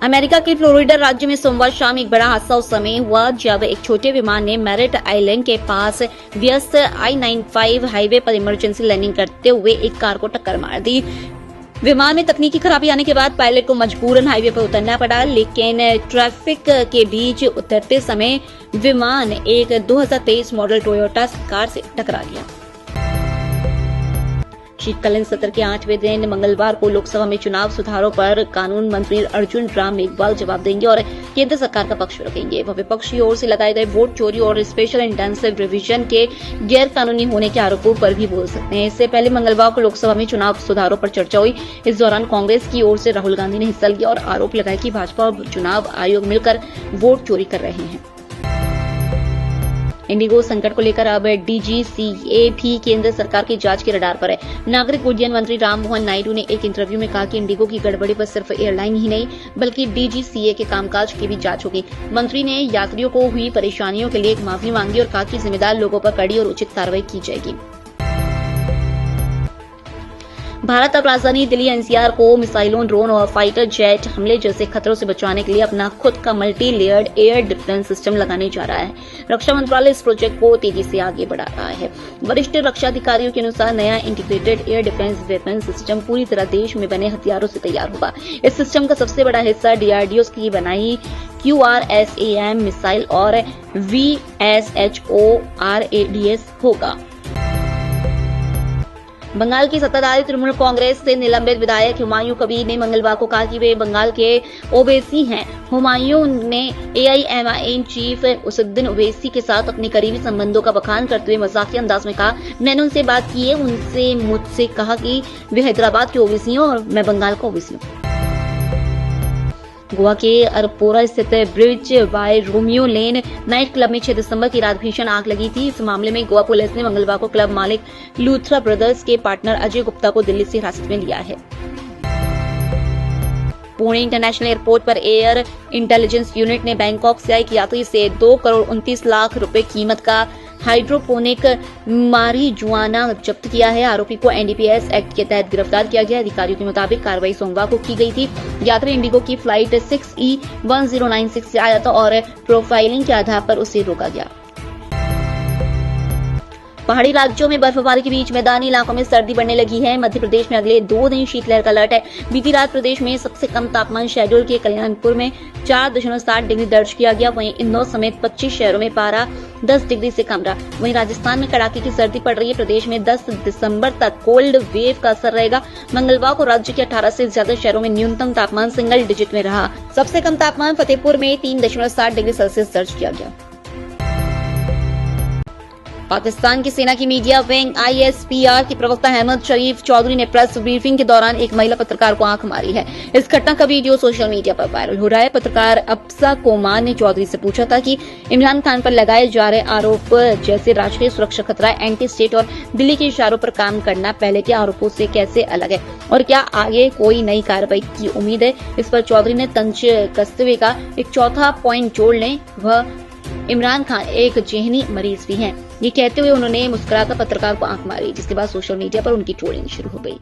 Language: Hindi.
अमेरिका के फ्लोरिडा राज्य में सोमवार शाम एक बड़ा हादसा उस समय हुआ जब एक छोटे विमान ने मैरिट आइलैंड के पास व्यस्त I-95 हाईवे पर इमरजेंसी लैंडिंग करते हुए एक कार को टक्कर मार दी। विमान में तकनीकी खराबी आने के बाद पायलट को मजबूरन हाईवे पर उतरना पड़ा, लेकिन ट्रैफिक के बीच उतरते समय विमान एक 2023 मॉडल टोयोटा कार से टकरा गया। शीतकालीन सत्र के 8वें दिन मंगलवार को लोकसभा में चुनाव सुधारों पर कानून मंत्री अर्जुन राम मेघवाल जवाब देंगे और केंद्र सरकार का पक्ष रखेंगे। वह विपक्ष की ओर से लगाए गए वोट चोरी और स्पेशल इंटेंसिव रिवीजन के गैर कानूनी होने के आरोपों पर भी बोल सकते हैं। इससे पहले मंगलवार को लोकसभा में चुनाव सुधारों पर चर्चा हुई। इस दौरान कांग्रेस की ओर से राहुल गांधी ने हिस्सा लिया और आरोप लगाया कि भाजपा और चुनाव आयोग मिलकर वोट चोरी कर रहे हैं। इंडिगो संकट को लेकर अब DGCA भी केंद्र सरकार की जांच के रडार पर है। नागरिक उड्डयन मंत्री राममोहन नायडू ने एक इंटरव्यू में कहा कि इंडिगो की गड़बड़ी पर सिर्फ एयरलाइन ही नहीं बल्कि DGCA के कामकाज की भी जांच होगी। मंत्री ने यात्रियों को हुई परेशानियों के लिए एक माफी मांगी और कहा कि जिम्मेदार लोगों पर कड़ी और उचित कार्रवाई की जाएगी। भारत अब राजधानी दिल्ली NCR को मिसाइलों, ड्रोन और फाइटर जेट हमले जैसे खतरों से बचाने के लिए अपना खुद का multi layered air defence system लगाने जा रहा है। रक्षा मंत्रालय इस प्रोजेक्ट को तेजी से आगे बढ़ा रहा है। वरिष्ठ रक्षा अधिकारियों के अनुसार नया integrated air defence weapon system पूरी तरह देश में बने हथियारों से तैयार होगा। इस सिस्टम का सबसे बड़ा हिस्सा DRDO की बनाई QRSAM मिसाइल और VSHORADS होगा। बंगाल की सत्ताधारी तृणमूल कांग्रेस से निलंबित विधायक हुमायूं कबीर ने मंगलवार को कहा कि वे बंगाल के ओवैसी हैं। हुमायूं ने AIMIM चीफ उसुद्दीन ओवैसी के साथ अपने करीबी संबंधों का बखान करते हुए मजाकिया अंदाज में कहा, मैंने उनसे बात की है, उनसे मुझसे कहा कि वे हैदराबाद के ओवैसी हैं और मैं बंगाल का ओवैसी हूं। गोवा के अरपोरा स्थित bridge by Romeo Lane night club में 6 दिसंबर की रात भीषण आग लगी थी। इस मामले में गोवा पुलिस ने मंगलवार को क्लब मालिक लूथरा ब्रदर्स के पार्टनर अजय गुप्ता को दिल्ली से हिरासत में लिया है। पुणे इंटरनेशनल एयरपोर्ट पर एयर इंटेलिजेंस यूनिट ने बैंकॉक से आए एक यात्री से 2,29,00,000 रुपए कीमत का हाइड्रोपोनिक मारिजुआना जब्त किया है। आरोपी को NDPS एक्ट के तहत गिरफ्तार किया गया। अधिकारियों के मुताबिक कार्रवाई सोमवार को की गई थी। यात्री इंडिगो की फ्लाइट 6E1096 से आया था और प्रोफाइलिंग के आधार पर उसे रोका गया। पहाड़ी राज्यों में बर्फबारी के बीच मैदानी इलाकों में सर्दी बढ़ने लगी है। मध्य प्रदेश में अगले 2 दिन शीतलहर का अलर्ट है। बीती रात प्रदेश में सबसे कम तापमान शहडोल के कल्याणपुर में 4.7 डिग्री दर्ज किया गया। वहीं इंदौर समेत 25 शहरों में पारा 10 डिग्री से कम रहा। वहीं राजस्थान में कड़ाके की सर्दी पड़ रही है। प्रदेश में 10 दिसंबर तक कोल्ड वेव का असर रहेगा। मंगलवार को राज्य के 18 से ज्यादा शहरों में न्यूनतम तापमान सिंगल डिजिट में रहा। सबसे कम तापमान फतेहपुर में 3.7 डिग्री सेल्सियस दर्ज किया गया। पाकिस्तान की सेना की मीडिया विंग ISPR के प्रवक्ता अहमद शरीफ चौधरी ने प्रेस ब्रीफिंग के दौरान एक महिला पत्रकार को आंख मारी है। इस घटना का वीडियो सोशल मीडिया पर वायरल हो रहा है। पत्रकार अफसा कोमान ने चौधरी से पूछा था कि इमरान खान पर लगाए जा रहे आरोप जैसे राष्ट्रीय सुरक्षा खतरा, एंटी स्टेट और दिल्ली के इशारों पर काम करना पहले के आरोपों से कैसे अलग है और क्या आगे कोई नई कार्रवाई की उम्मीद है। इस पर चौधरी ने तंज कसते हुए कहा, एक चौथा पॉइंट जोड़ लें, वह इमरान खान एक जेहनी मरीज भी हैं। ये कहते हुए उन्होंने मुस्कुराकर पत्रकार को आंख मारी, जिसके बाद सोशल मीडिया पर उनकी ट्रोलिंग शुरू हो गई।